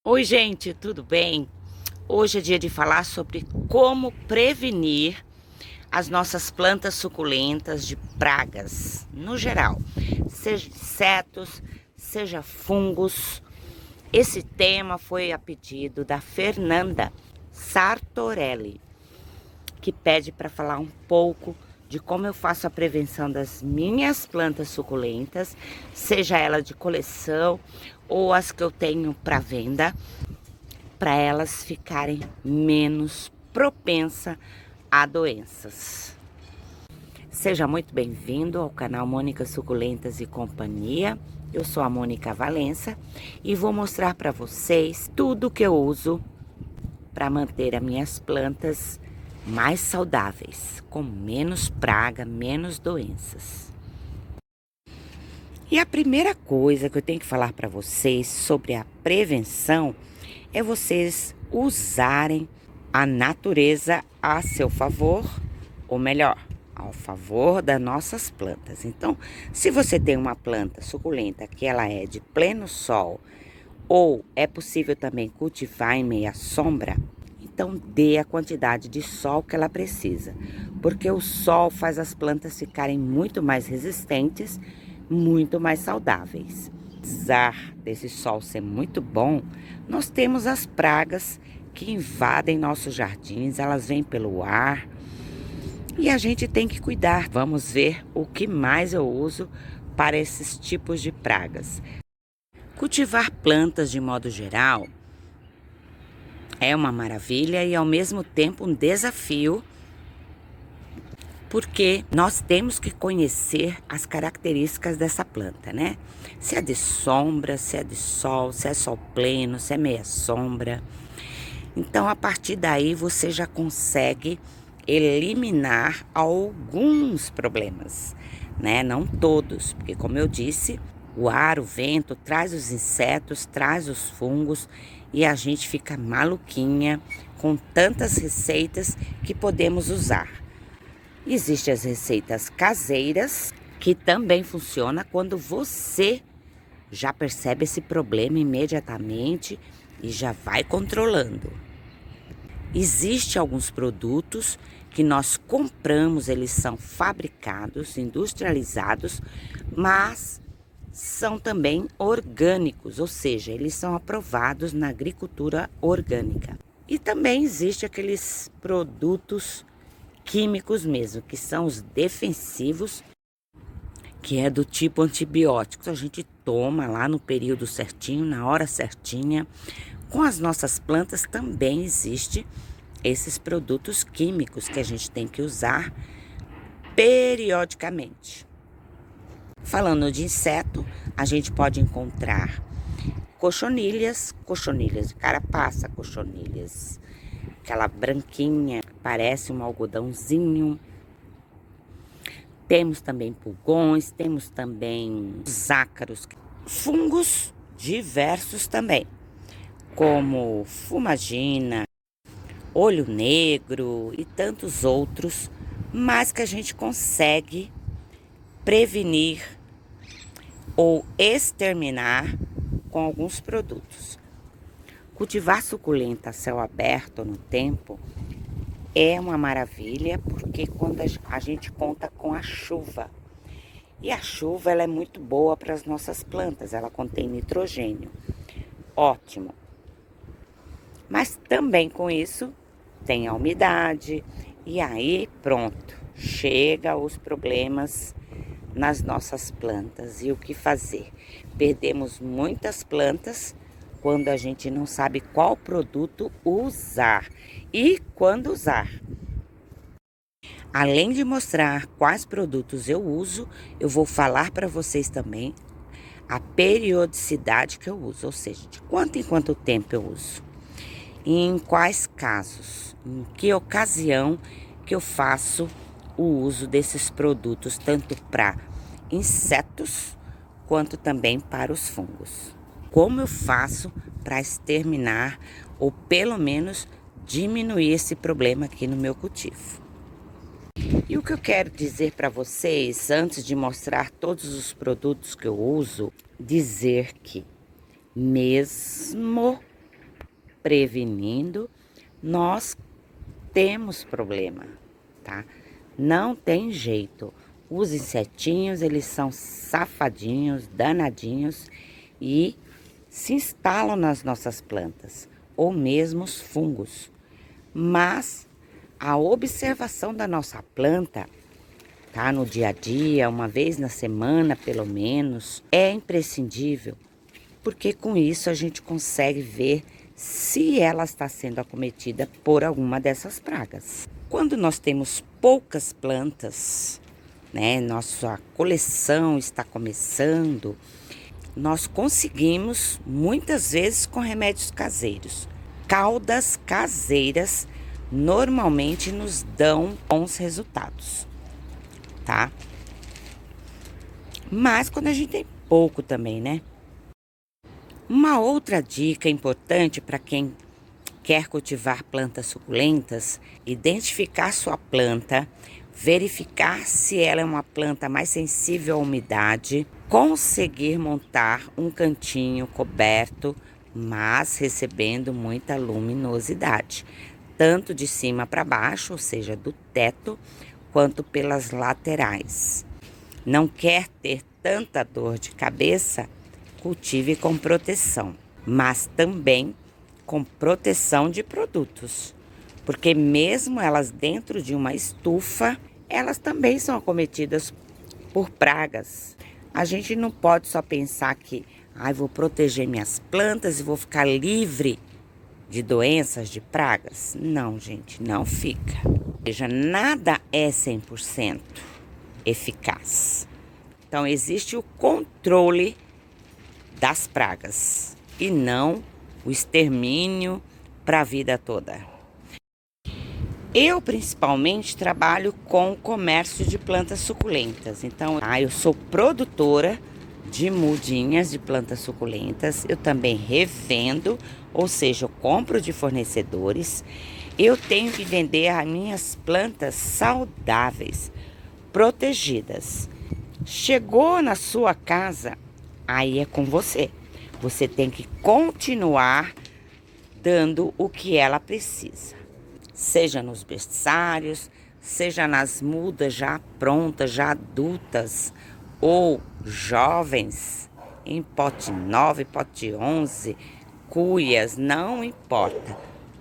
Oi, gente, tudo bem? Hoje é dia de falar sobre como prevenir as nossas plantas suculentas de pragas, no geral, seja insetos, seja fungos. Esse tema foi a pedido da Fernanda Sartorelli, que pede para falar um pouco de como eu faço a prevenção das minhas plantas suculentas, seja ela de coleção ou as que eu tenho para venda, para elas ficarem menos propensa a doenças. Seja muito bem-vindo ao canal Mônica Suculentas e Companhia. Eu sou a Mônica Valença e vou mostrar para vocês tudo que eu uso para manter as minhas plantas mais saudáveis, com menos praga, menos doenças. E a primeira coisa que eu tenho que falar para vocês sobre a prevenção é vocês usarem a natureza a seu favor, ou melhor, ao favor das nossas plantas. Então, se você tem uma planta suculenta que ela é de pleno sol, ou é possível também cultivar em meia sombra, então dê a quantidade de sol que ela precisa, porque o sol faz as plantas ficarem muito mais resistentes, muito mais saudáveis. Apesar desse sol ser muito bom, nós temos as pragas que invadem nossos jardins, elas vêm pelo ar e a gente tem que cuidar. Vamos ver o que mais eu uso para esses tipos de pragas. Cultivar plantas de modo geral é uma maravilha e ao mesmo tempo um desafio, porque nós temos que conhecer as características dessa planta, né? Se é de sombra, se é de sol, se é sol pleno, se é meia sombra. Então, a partir daí, você já consegue eliminar alguns problemas, né? Não todos, porque como eu disse, o ar, o vento traz os insetos, traz os fungos e a gente fica maluquinha com tantas receitas que podemos usar. Existem as receitas caseiras, que também funciona quando você já percebe esse problema imediatamente e já vai controlando. Existem alguns produtos que nós compramos, eles são fabricados, industrializados, mas são também orgânicos, ou seja, eles são aprovados na agricultura orgânica. E também existem aqueles produtos químicos mesmo, que são os defensivos, que é do tipo antibióticos. A gente toma lá no período certinho, na hora certinha. Com as nossas plantas também existe esses produtos químicos que a gente tem que usar periodicamente. Falando de inseto, a gente pode encontrar cochonilhas de carapaça, cochonilhas, aquela branquinha, parece um algodãozinho. Temos também pulgões, temos também os ácaros, fungos diversos também, como fumagina, olho negro e tantos outros, mas que a gente consegue prevenir ou exterminar com alguns produtos. Cultivar suculenta a céu aberto no tempo é uma maravilha, porque quando a gente conta com a chuva. E a chuva ela é muito boa para as nossas plantas, ela contém nitrogênio. Ótimo. Mas também com isso tem a umidade e aí pronto, chega os problemas nas nossas plantas. E o que fazer? Perdemos muitas plantas quando a gente não sabe qual produto usar e quando usar. Além de mostrar quais produtos eu uso, eu vou falar para vocês também a periodicidade que eu uso, ou seja, de quanto em quanto tempo eu uso. E em quais casos, em que ocasião que eu faço o uso desses produtos, tanto para insetos quanto também para os fungos. Como eu faço para exterminar ou pelo menos diminuir esse problema aqui no meu cultivo. E o que eu quero dizer para vocês, antes de mostrar todos os produtos que eu uso, dizer que mesmo prevenindo, nós temos problema, tá? Não tem jeito. Os insetinhos, eles são safadinhos, danadinhos e se instalam nas nossas plantas, ou mesmo os fungos. Mas a observação da nossa planta, tá, no dia a dia, uma vez na semana pelo menos, é imprescindível, porque com isso a gente consegue ver se ela está sendo acometida por alguma dessas pragas. Quando nós temos poucas plantas, né, nossa coleção está começando, nós conseguimos muitas vezes com remédios caseiros. Caudas caseiras normalmente nos dão bons resultados, tá? Mas quando a gente tem pouco também, né? Uma outra dica importante para quem quer cultivar plantas suculentas: identificar sua planta, verificar se ela é uma planta mais sensível à umidade, conseguir montar um cantinho coberto, mas recebendo muita luminosidade, tanto de cima para baixo, ou seja, do teto, quanto pelas laterais. Não quer ter tanta dor de cabeça? Cultive com proteção, mas também com proteção de produtos, porque mesmo elas dentro de uma estufa, elas também são acometidas por pragas. A gente não pode só pensar que vou proteger minhas plantas e vou ficar livre de doenças, de pragas. Não, gente, não fica. Ou seja, nada é 100% eficaz. Então, existe o controle das pragas e não o extermínio para a vida toda. Eu principalmente trabalho com comércio de plantas suculentas. Então, eu sou produtora de mudinhas de plantas suculentas. Eu também revendo, ou seja, eu compro de fornecedores. Eu tenho que vender as minhas plantas saudáveis, protegidas. Chegou na sua casa, aí é com você. Você tem que continuar dando o que ela precisa. Seja nos berçários, seja nas mudas já prontas, já adultas, ou jovens, em pote 9, pote 11, cuias, não importa.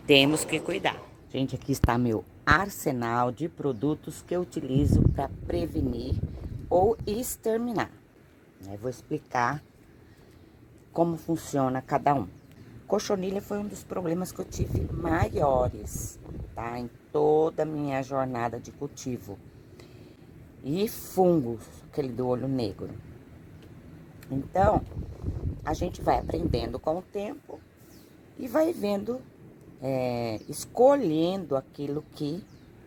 Temos que cuidar. Gente, aqui está meu arsenal de produtos que eu utilizo para prevenir ou exterminar. Eu vou explicar como funciona cada um. Cochonilha foi um dos problemas que eu tive maiores, tá? Em toda a minha jornada de cultivo. E fungos, aquele do olho negro. Então, a gente vai aprendendo com o tempo e vai vendo, escolhendo aquilo que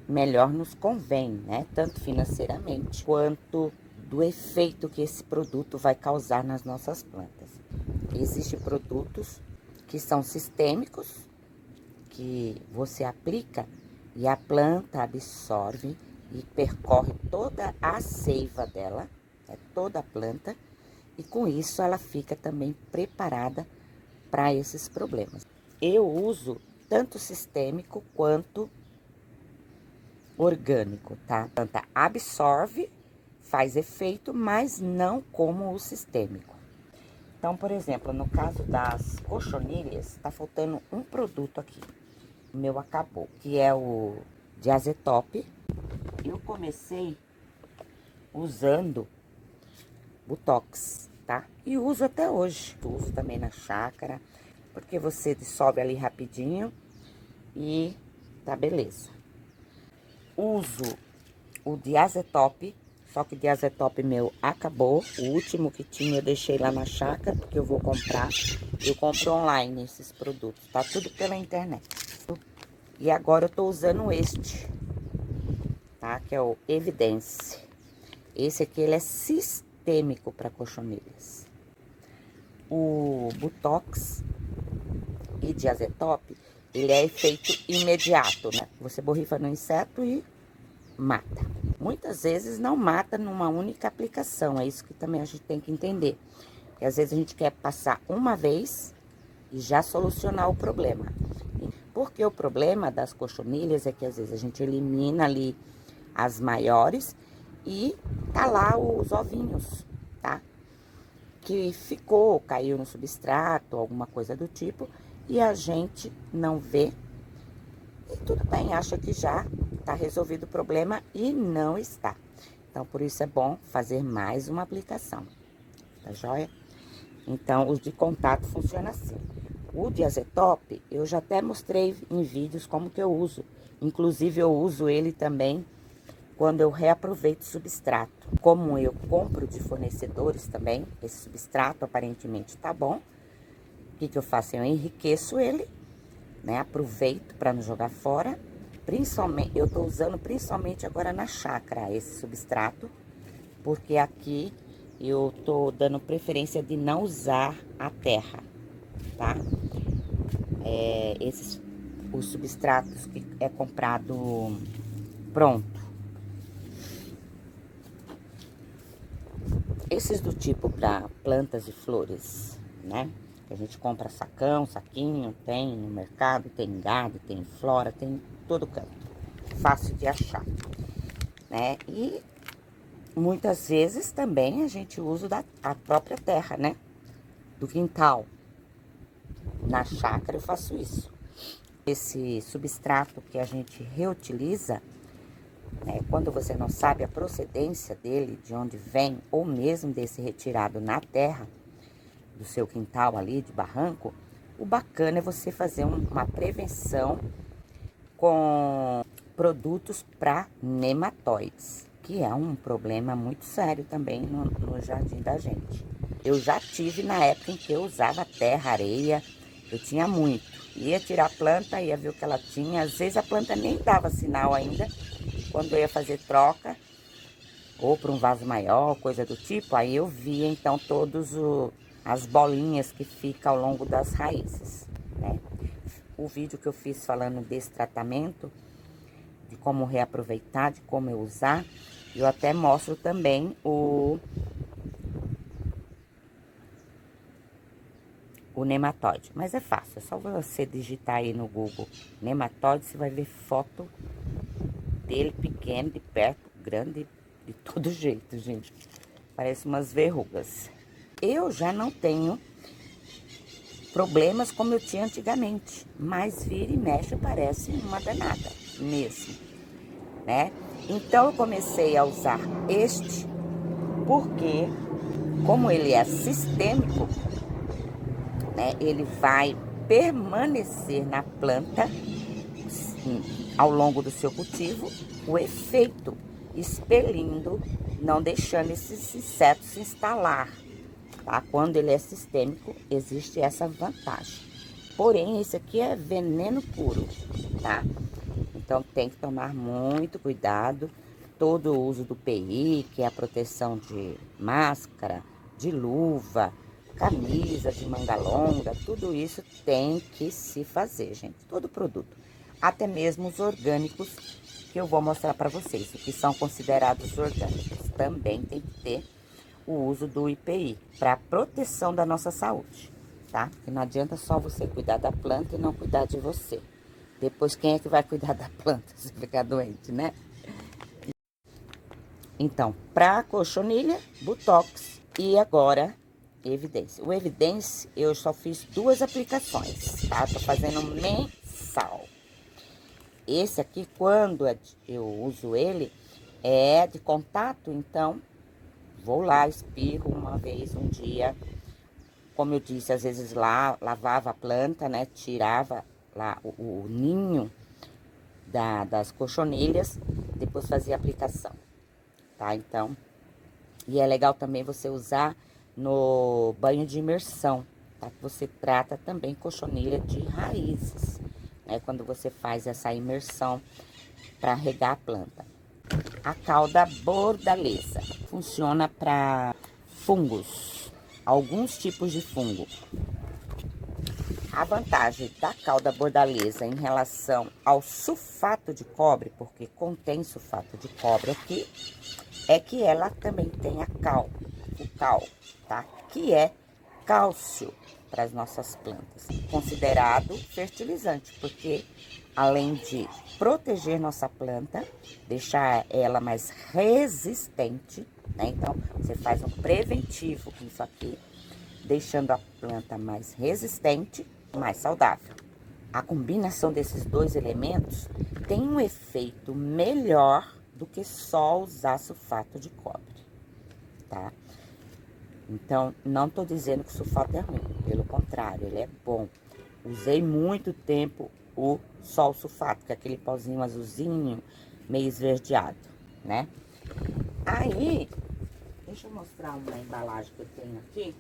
melhor nos convém, né? Tanto financeiramente quanto do efeito que esse produto vai causar nas nossas plantas. Existem produtos que são sistêmicos, que você aplica e a planta absorve e percorre toda a seiva dela, toda a planta, e com isso ela fica também preparada para esses problemas. Eu uso tanto sistêmico quanto orgânico, tá? A planta absorve, faz efeito, mas não como o sistêmico. Então, por exemplo, no caso das cochonilhas, tá faltando um produto aqui. O meu acabou, que é o Diazetop. Eu comecei usando Botox, tá? E uso até hoje. Uso também na chácara, porque você dissolve ali rapidinho e tá beleza. Uso o Diazetop, só que o Diazetop meu acabou. O último que tinha eu deixei lá na chácara, porque eu vou comprar. Eu compro online esses produtos, tá? Tudo pela internet. E agora eu tô usando este, tá? Que é o Evidence. Esse aqui, ele é sistêmico para cochonilhas. O Botox e Diazetop, ele é efeito imediato, né? Você borrifa no inseto e mata. Muitas vezes não mata numa única aplicação, é isso que também a gente tem que entender. Porque às vezes a gente quer passar uma vez e já solucionar o problema. Porque o problema das cochonilhas é que às vezes a gente elimina ali as maiores e tá lá os ovinhos, tá? Que ficou, caiu no substrato, alguma coisa do tipo, e a gente não vê. E tudo bem, acha que já tá resolvido o problema e não está. Então, por isso é bom fazer mais uma aplicação, tá joia? Então, os de contato funciona assim. O Diazetop, eu já até mostrei em vídeos como que eu uso. Inclusive, eu uso ele também quando eu reaproveito substrato. Como eu compro de fornecedores também, esse substrato aparentemente tá bom. O que que eu faço? Eu enriqueço ele, né? Aproveito para não jogar fora. Principalmente, eu tô usando principalmente agora na chácara esse substrato, porque aqui eu tô dando preferência de não usar a terra, tá? Os substratos que é comprado pronto. Esses do tipo para plantas e flores, né? Que a gente compra sacão, saquinho, tem no mercado, tem gado, tem flora, tem em todo canto. Fácil de achar, né? E muitas vezes também a gente usa a própria terra, né? Do quintal. Na chácara eu faço isso. Esse substrato que a gente reutiliza, né, quando você não sabe a procedência dele, de onde vem, ou mesmo desse retirado na terra, do seu quintal ali, de barranco, o bacana é você fazer uma prevenção com produtos para nematóides, que é um problema muito sério também no jardim da gente. Eu já tive na época em que eu usava terra, areia, eu tinha muito. Ia tirar a planta, ia ver o que ela tinha. Às vezes a planta nem dava sinal ainda. Quando eu ia fazer troca, ou para um vaso maior, coisa do tipo, aí eu via então as bolinhas que ficam ao longo das raízes, né? O vídeo que eu fiz falando desse tratamento, de como reaproveitar, de como eu usar, eu até mostro também o nematóide. Mas é fácil, é só você digitar aí no Google nematóide, você vai ver foto dele pequeno, de perto, grande, de todo jeito, gente. Parece umas verrugas. Eu já não tenho problemas como eu tinha antigamente, mas vira e mexe parece uma danada mesmo, né? Então eu comecei a usar este porque, como ele é sistêmico, né, ele vai permanecer na planta ao longo do seu cultivo o efeito, expelindo, não deixando esses insetos se instalar, tá? Quando ele é sistêmico, existe essa vantagem. Porém, esse aqui é veneno puro, tá? Então, tem que tomar muito cuidado. Todo o uso do PI, que é a proteção de máscara, de luva, camisa de manga longa, tudo isso tem que se fazer, gente. Todo produto. Até mesmo os orgânicos, que eu vou mostrar para vocês, o que são considerados orgânicos. Também tem que ter o uso do IPI, para proteção da nossa saúde, tá? Porque não adianta só você cuidar da planta e não cuidar de você. Depois, quem é que vai cuidar da planta se ficar doente, né? Então, para cochonilha, Botox e agora Evidence. O Evidence eu só fiz 2 aplicações, tá? Tô fazendo mensal. Esse aqui, quando eu uso ele, é de contato, então vou lá, espirro uma vez, um dia. Como eu disse, às vezes lá, lavava a planta, né? Tirava lá o ninho das cochonilhas, depois fazia a aplicação, tá? Então, e é legal também você usar no banho de imersão, tá? Que você trata também cochonilha de raízes, né? Quando você faz essa imersão para regar a planta. A cauda bordaleza funciona para fungos, alguns tipos de fungo. A vantagem da cauda bordaleza em relação ao sulfato de cobre, porque contém sulfato de cobre aqui, é que ela também tem o cal, tá? Que é cálcio, para as nossas plantas. Considerado fertilizante, porque além de proteger nossa planta, deixar ela mais resistente, né? Então, você faz um preventivo com isso aqui, deixando a planta mais resistente, mais saudável. A combinação desses dois elementos tem um efeito melhor do que só usar sulfato de cobre, tá? Então, não tô dizendo que o sulfato é ruim, pelo contrário, ele é bom. Usei muito tempo só o sulfato, que é aquele pauzinho azulzinho, meio esverdeado, né? Aí, deixa eu mostrar uma embalagem que eu tenho aqui.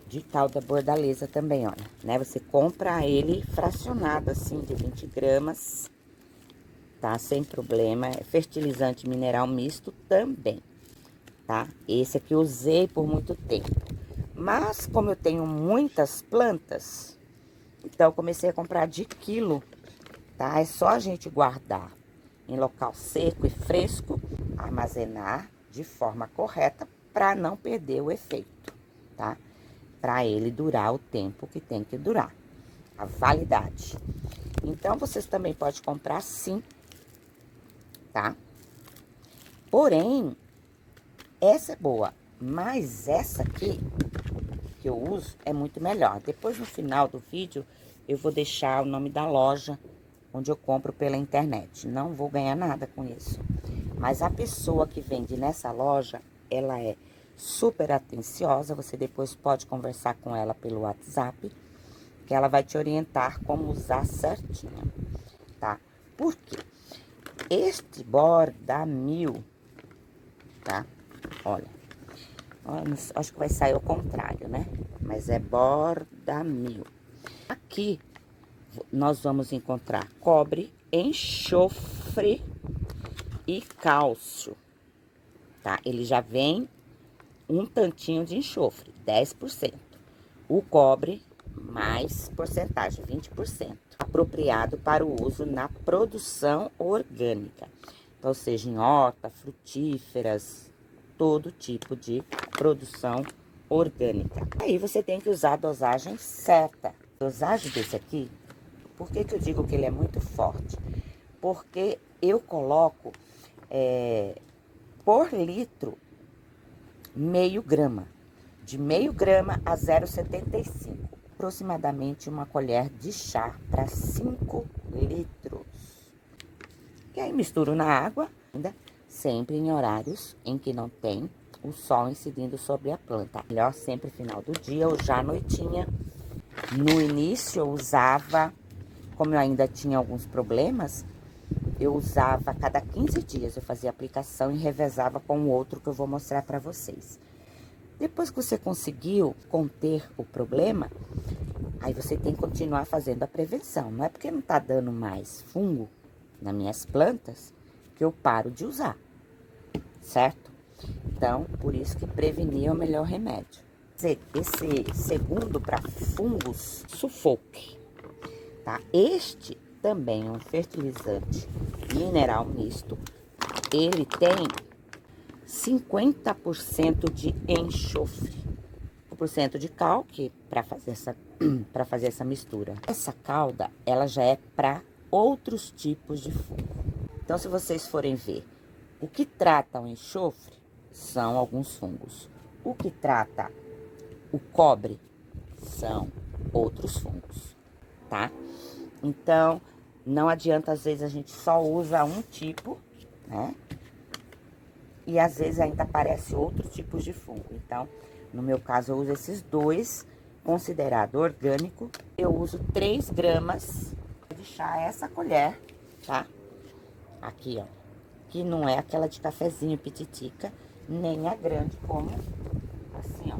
De tal da bordaleza também, olha, né? Você compra ele fracionado, assim, de 20 gramas, tá? Sem problema. É fertilizante mineral misto também, tá? Esse aqui eu usei por muito tempo. Mas, como eu tenho muitas plantas, então eu comecei a comprar de quilo, tá? É só a gente guardar em local seco e fresco, armazenar de forma correta para não perder o efeito, tá? Para ele durar o tempo que tem que durar, a validade. Então, vocês também podem comprar sim, tá? Porém, essa é boa, mas essa aqui que eu uso é muito melhor. Depois, no final do vídeo, eu vou deixar o nome da loja onde eu compro pela internet. Não vou ganhar nada com isso. Mas a pessoa que vende nessa loja, ela é super atenciosa. Você depois pode conversar com ela pelo WhatsApp, que ela vai te orientar como usar certinho, tá? Por quê? Este borda 1000, tá? Olha, acho que vai sair ao contrário, né? Mas é borda 1000. Aqui nós vamos encontrar cobre, enxofre e cálcio, tá? Ele já vem um tantinho de enxofre, 10%. O cobre, mais porcentagem, 20%. Apropriado para o uso na produção orgânica. Então, seja em horta, frutíferas, todo tipo de produção orgânica. Aí você tem que usar a dosagem certa. A dosagem desse aqui, por que que eu digo que ele é muito forte? Porque eu coloco por litro meio grama. De meio grama a 0,75. Aproximadamente uma colher de chá para 5 litros. E aí misturo na água, ainda sempre em horários em que não tem o sol incidindo sobre a planta. Melhor sempre final do dia ou já à noitinha. No início eu usava, como eu ainda tinha alguns problemas, eu usava a cada 15 dias, eu fazia aplicação e revezava com o outro que eu vou mostrar para vocês. Depois que você conseguiu conter o problema, aí você tem que continuar fazendo a prevenção. Não é porque não tá dando mais fungo nas minhas plantas que eu paro de usar, certo? Então, por isso que prevenir é o melhor remédio. Esse segundo para fungos, Sufoque, tá? Este também é um fertilizante mineral misto. Ele tem 50% de enxofre, 1% de cal, que para fazer essa mistura. Essa calda, ela já é para outros tipos de fungo. Então, se vocês forem ver, o que trata o enxofre são alguns fungos. O que trata o cobre são outros fungos, tá? Então, não adianta, às vezes, a gente só usa um tipo, né? E às vezes ainda aparece outros tipos de fungo. Então, no meu caso, eu uso esses dois, considerado orgânico. Eu uso 3 gramas de chá, essa colher, tá? Aqui, ó. Que não é aquela de cafezinho pititica, nem a grande como assim, ó.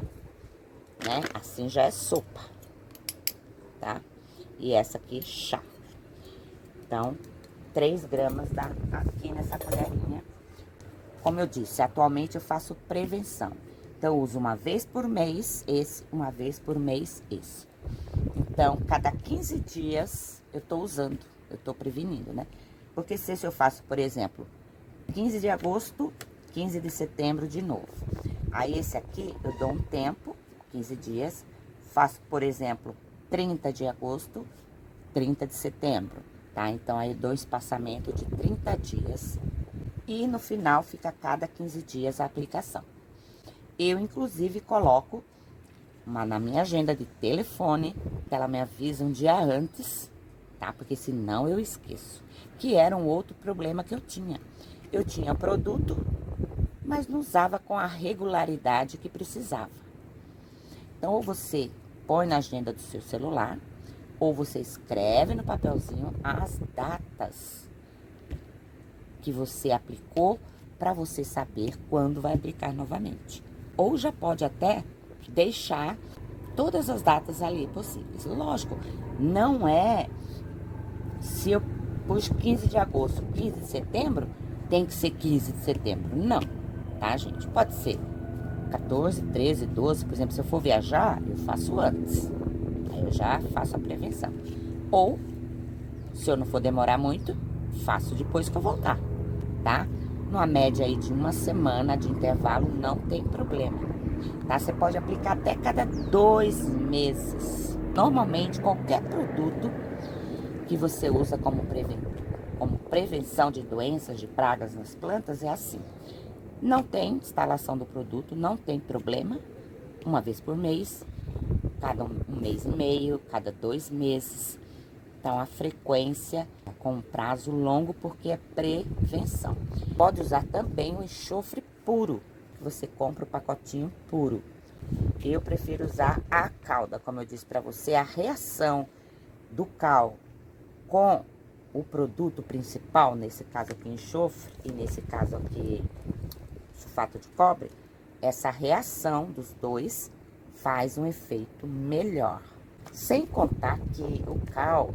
Né? Assim já é sopa, tá? E essa aqui, chá. Então, 3 gramas aqui nessa colherinha. Como eu disse, atualmente eu faço prevenção. Então, eu uso uma vez por mês esse, uma vez por mês esse. Então, cada 15 dias eu tô usando, eu tô prevenindo, né? Porque se eu faço, por exemplo, 15 de agosto, 15 de setembro de novo. Aí, esse aqui, eu dou um tempo, 15 dias. Faço, por exemplo, 30 de agosto, 30 de setembro, tá? Então, aí 2 passamentos de 30 dias. E no final, fica a cada 15 dias a aplicação. Eu, inclusive, coloco na minha agenda de telefone, que ela me avisa um dia antes, tá? Porque senão eu esqueço. Que era um outro problema que eu tinha. Eu tinha produto, mas não usava com a regularidade que precisava. Então, ou você põe na agenda do seu celular, ou você escreve no papelzinho as datas que você aplicou para você saber quando vai aplicar novamente. Ou já pode até deixar todas as datas ali possíveis. Lógico, não é se eu pus 15 de agosto, 15 de setembro, tem que ser 15 de setembro. Não, tá, gente? Pode ser 14, 13, 12, por exemplo, se eu for viajar, eu faço antes. Aí eu já faço a prevenção. Ou, se eu não for demorar muito, faço depois que eu voltar, tá? Numa média aí de 1 semana de intervalo, não tem problema, tá? Você pode aplicar até cada 2 meses. Normalmente, qualquer produto que você usa como prevenção de doenças, de pragas nas plantas, é assim. Não tem instalação do produto, não tem problema. 1 vez por mês, cada um mês e meio, cada 2 meses. Então, a frequência é com um prazo longo, porque é prevenção. Pode usar também o enxofre puro, que você compra o pacotinho puro. Eu prefiro usar a calda, como eu disse para você, a reação do cal com o produto principal, nesse caso aqui enxofre, e nesse caso aqui sulfato de cobre, essa reação dos dois faz um efeito melhor. Sem contar que o cal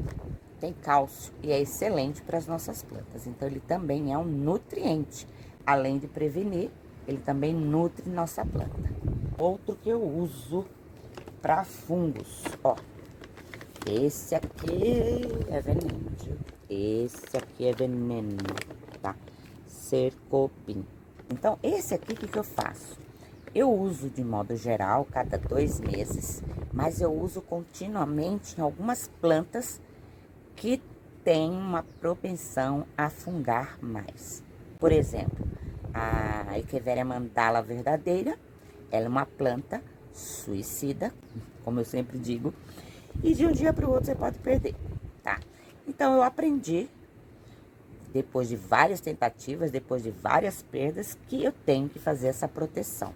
tem cálcio e é excelente para as nossas plantas. Então, ele também é um nutriente. Além de prevenir, ele também nutre nossa planta. Outro que eu uso para fungos, ó. Esse aqui é veneno, viu? Esse aqui é veneno, tá? Cercopin. Então, esse aqui, o que eu faço? Eu uso de modo geral, cada 2 meses, mas eu uso continuamente em algumas plantas que têm uma propensão a fungar mais. Por exemplo, a Echeveria mandala verdadeira, ela é uma planta suicida, como eu sempre digo, e de um dia para o outro você pode perder, tá? Então, eu aprendi, depois de várias tentativas, depois de várias perdas, que eu tenho que fazer essa proteção.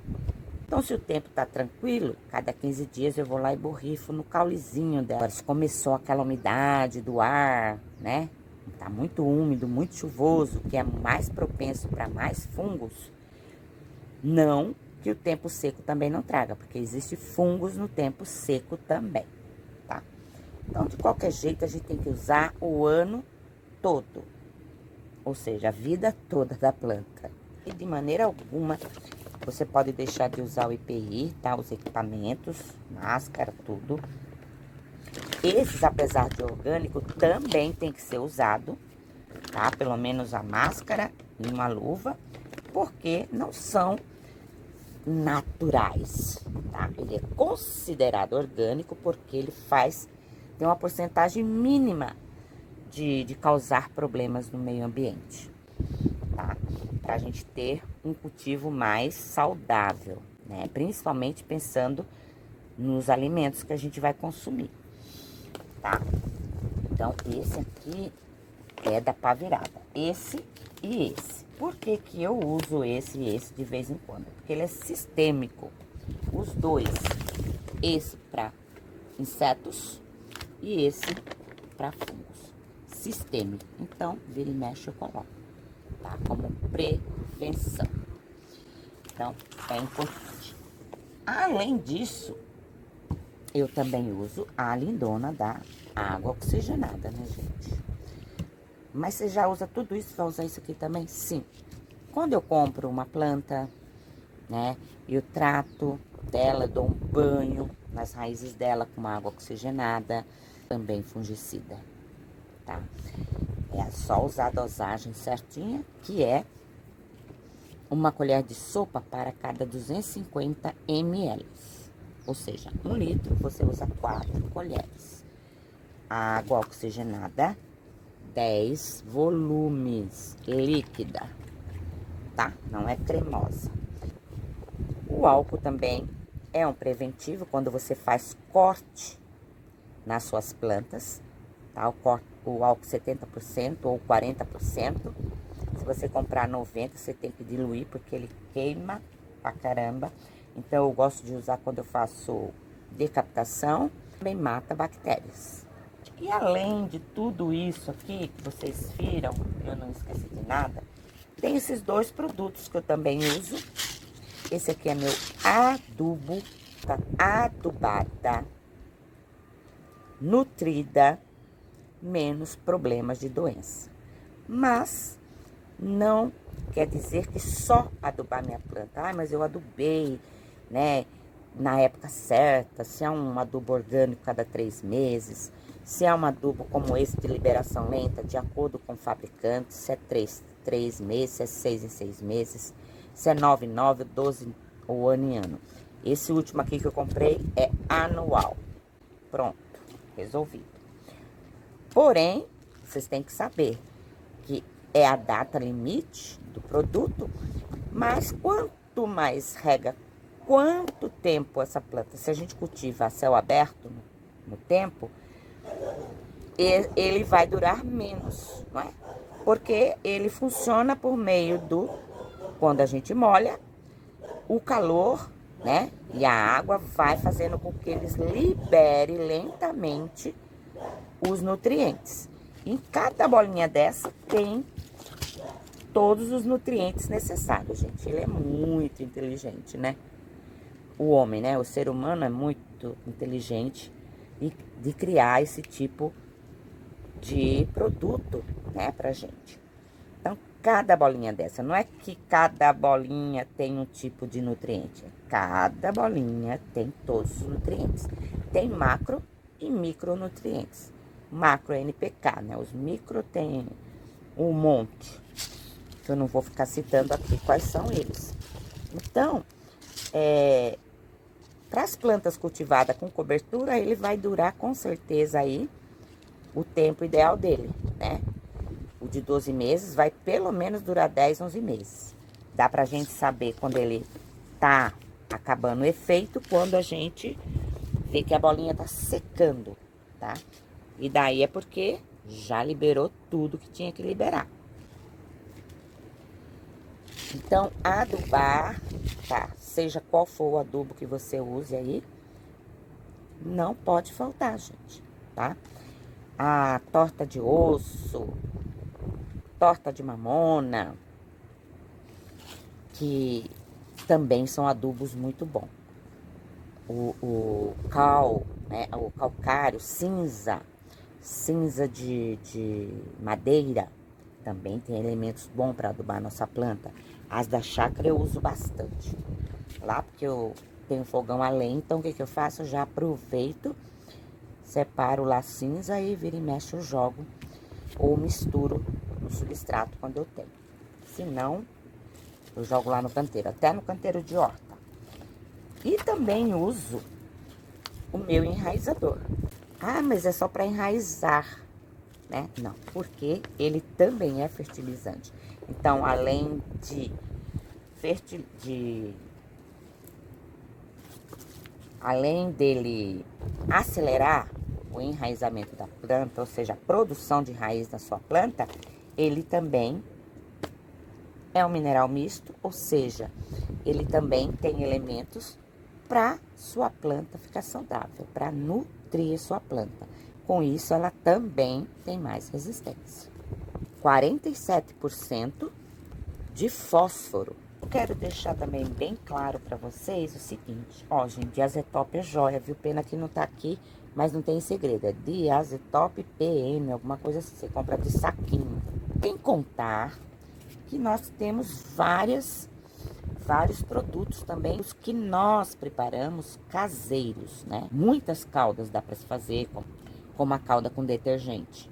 Então, se o tempo tá tranquilo, cada 15 dias eu vou lá e borrifo no caulezinho dela. Se começou aquela umidade do ar, né? Tá muito úmido, muito chuvoso, que é mais propenso para mais fungos. Não que o tempo seco também não traga, porque existe fungos no tempo seco também, tá? Então, de qualquer jeito, a gente tem que usar o ano todo. Ou seja, a vida toda da planta. E de maneira alguma, você pode deixar de usar o EPI, tá? Os equipamentos, máscara, tudo. Esses, apesar de orgânico, também tem que ser usado, tá? Pelo menos a máscara e uma luva, porque não são naturais, tá? Ele é considerado orgânico porque ele tem uma porcentagem mínima de causar problemas no meio ambiente, tá? Pra gente ter um cultivo mais saudável, né? Principalmente pensando nos alimentos que a gente vai consumir, tá? Então, esse aqui é da pá virada. Esse e esse. Por que que eu uso esse e esse de vez em quando? Porque ele é sistêmico. Os dois. Esse para insetos e esse para fungos. Sistêmico. Então, vira e mexe eu coloco, tá? Como prevenção. Então, é importante. Além disso, eu também uso a lindona da água oxigenada, né, gente? Mas você já usa tudo isso, vai usar isso aqui também? Sim. Quando eu compro uma planta, né, eu trato dela, dou um banho nas raízes dela com água oxigenada, também fungicida, tá? É só usar a dosagem certinha, que é 1 colher de sopa para cada 250 ml, Ou seja, 1 litro você usa 4 colheres. A água oxigenada, 10 volumes, líquida, tá? Não é cremosa. O álcool também é um preventivo quando você faz corte nas suas plantas, tá? O álcool 70% ou 40%. Se você comprar 90, você tem que diluir, porque ele queima pra caramba. Então, eu gosto de usar quando eu faço decapitação, também mata bactérias. E além de tudo isso aqui que vocês viram, eu não esqueci de nada, tem esses 2 produtos que eu também uso. Esse aqui é meu adubo, tá? Adubada, nutrida, menos problemas de doença. Mas não quer dizer que só adubar minha planta. Ah, mas eu adubei, né, na época certa. Se é um adubo orgânico cada 3 meses, se é um adubo como esse de liberação lenta, de acordo com o fabricante, se é 3 meses, se é 6 em 6 meses, se é 9 em 9, 12 ou ano em ano. Esse último aqui que eu comprei é anual. Pronto, resolvido. Porém, vocês têm que saber que é a data limite do produto, mas quanto mais rega, quanto tempo essa planta, se a gente cultiva a céu aberto no tempo, ele vai durar menos, não é? Porque ele funciona por meio do, quando a gente molha, o calor, né? E a água vai fazendo com que eles liberem lentamente os nutrientes. Em cada bolinha dessa tem todos os nutrientes necessários, gente. Ele é muito inteligente, né? O homem, né? O ser humano é muito inteligente de criar esse tipo de produto, né, pra gente. Então, cada bolinha dessa, não é que cada bolinha tem um tipo de nutriente. Cada bolinha tem todos os nutrientes. Tem macro e micronutrientes. Macro é NPK, né? Os micro tem um monte, que eu não vou ficar citando aqui quais são eles. Então, para as plantas cultivadas com cobertura, ele vai durar com certeza aí o tempo ideal dele, né? O de 12 meses vai pelo menos durar 10, 11 meses. Dá pra gente saber quando ele tá acabando o efeito, quando a gente vê que a bolinha tá secando, tá? E daí é porque já liberou tudo que tinha que liberar. Então, adubar, tá? Seja qual for o adubo que você use aí, não pode faltar, gente, tá? A torta de osso, torta de mamona, que também são adubos muito bons. O né? O calcário, cinza de madeira, também tem elementos bons para adubar nossa planta. As da chácara eu uso bastante. Lá porque eu tenho fogão a lenha, então o que eu faço? Eu já aproveito, separo lá cinza e vira e mexe eu jogo ou misturo no substrato quando eu tenho. Se não, eu jogo lá no canteiro, até no canteiro de horta. E também uso o meu enraizador. Ah, mas é só para enraizar, né? Não, porque ele também é fertilizante. Então, além além dele acelerar o enraizamento da planta, ou seja, a produção de raiz da sua planta, ele também é um mineral misto, ou seja, ele também tem elementos para sua planta ficar saudável, para nutrir sua planta. Com isso, ela também tem mais resistência. 47% de fósforo. Eu quero deixar também bem claro para vocês o seguinte, ó, gente, Diazotop é joia, viu? Pena que não tá aqui, mas não tem segredo, é Diazotop PM, alguma coisa assim, você compra de saquinho. Sem contar que nós temos vários produtos também, os que nós preparamos caseiros, né? Muitas caldas dá para se fazer, como a calda com detergente.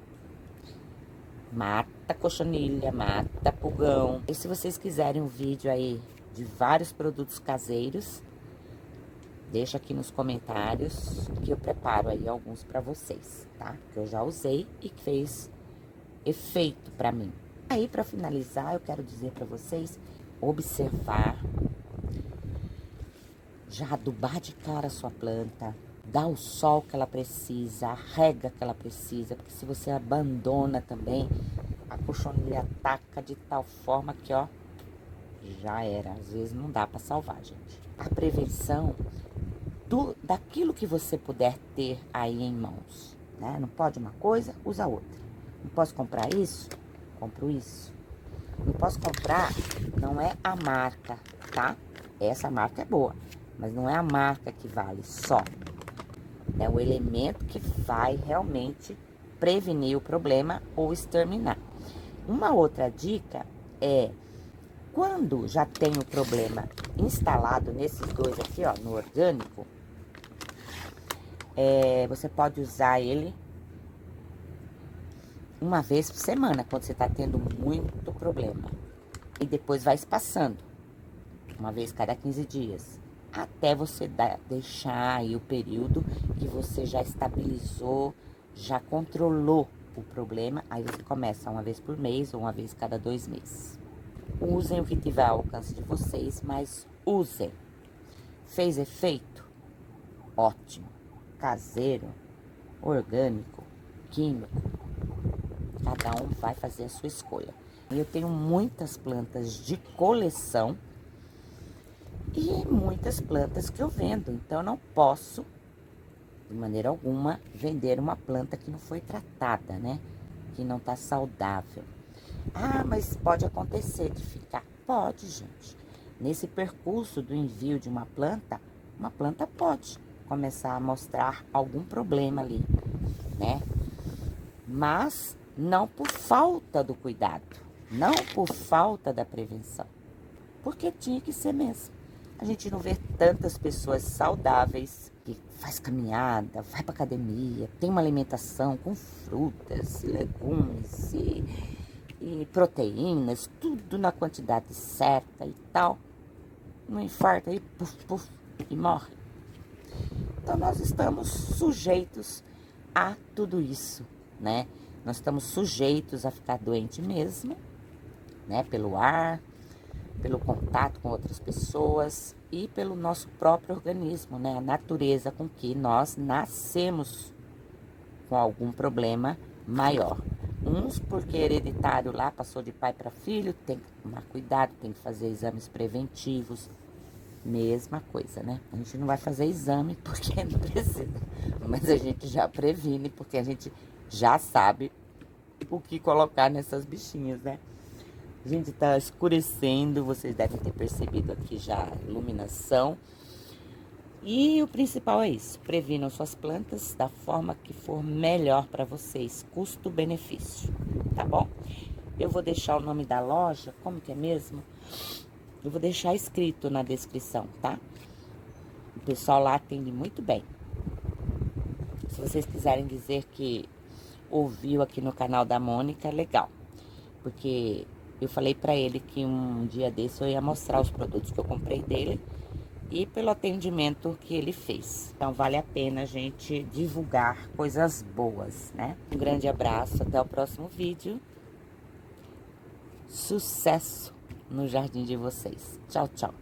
Mata cochonilha, mata pulgão. E se vocês quiserem um vídeo aí de vários produtos caseiros, Deixa aqui nos comentários que eu preparo aí alguns para vocês, tá? Que eu já usei e que fez efeito para mim. Aí, para finalizar, eu quero dizer para vocês observar, já adubar de cara a sua planta, dar o sol que ela precisa, a rega que ela precisa, porque se você abandona também, a cochonilha ataca de tal forma que, ó, já era. Às vezes não dá para salvar, gente. A prevenção daquilo que você puder ter aí em mãos, né? Não pode uma coisa, usa outra. Não posso comprar isso? Compro isso. Não posso comprar, não é a marca, tá? Essa marca é boa, mas não é a marca que vale só. É o elemento que vai realmente prevenir o problema ou exterminar. Uma outra dica é, quando já tem o problema instalado nesses dois aqui, ó, no orgânico, você pode usar ele uma vez por semana, quando você tá tendo muito problema. E depois vai espaçando, uma vez cada 15 dias. Até você deixar aí o período que você já estabilizou, já controlou o problema. Aí você começa uma vez por mês ou uma vez cada 2 meses. Usem o que tiver ao alcance de vocês, mas usem. Fez efeito? Ótimo. Caseiro, orgânico, químico, cada um vai fazer a sua escolha. Eu tenho muitas plantas de coleção e muitas plantas que eu vendo, então eu não posso, de maneira alguma, vender uma planta que não foi tratada, né? Que não tá saudável. Ah, mas pode acontecer de ficar. Pode, gente. Nesse percurso do envio de uma planta pode começar a mostrar algum problema ali, né? Mas não por falta do cuidado, não por falta da prevenção, porque tinha que ser mesmo. A gente não vê tantas pessoas saudáveis que faz caminhada, vai pra academia, tem uma alimentação com frutas, legumes e proteínas, tudo na quantidade certa e tal. Não infarta aí, puf, puf, e morre. Então nós estamos sujeitos a tudo isso, né? Nós estamos sujeitos a ficar doente mesmo, né? Pelo ar, pelo contato com outras pessoas e pelo nosso próprio organismo, né? A natureza com que nós nascemos com algum problema maior. Uns porque é hereditário lá, passou de pai para filho, tem que tomar cuidado, tem que fazer exames preventivos. Mesma coisa, né? A gente não vai fazer exame porque não precisa, mas a gente já previne porque a gente já sabe o que colocar nessas bichinhas, né? A gente tá escurecendo, vocês devem ter percebido aqui já a iluminação. E o principal é isso, previnam suas plantas da forma que for melhor para vocês, custo-benefício, tá bom? Eu vou deixar o nome da loja, como que é mesmo? Eu vou deixar escrito na descrição, tá? O pessoal lá atende muito bem. Se vocês quiserem dizer que ouviu aqui no canal da Mônica, legal. Porque eu falei pra ele que um dia desse eu ia mostrar os produtos que eu comprei dele e pelo atendimento que ele fez. Então vale a pena a gente divulgar coisas boas, né? Um grande abraço, até o próximo vídeo. Sucesso no jardim de vocês. Tchau, tchau.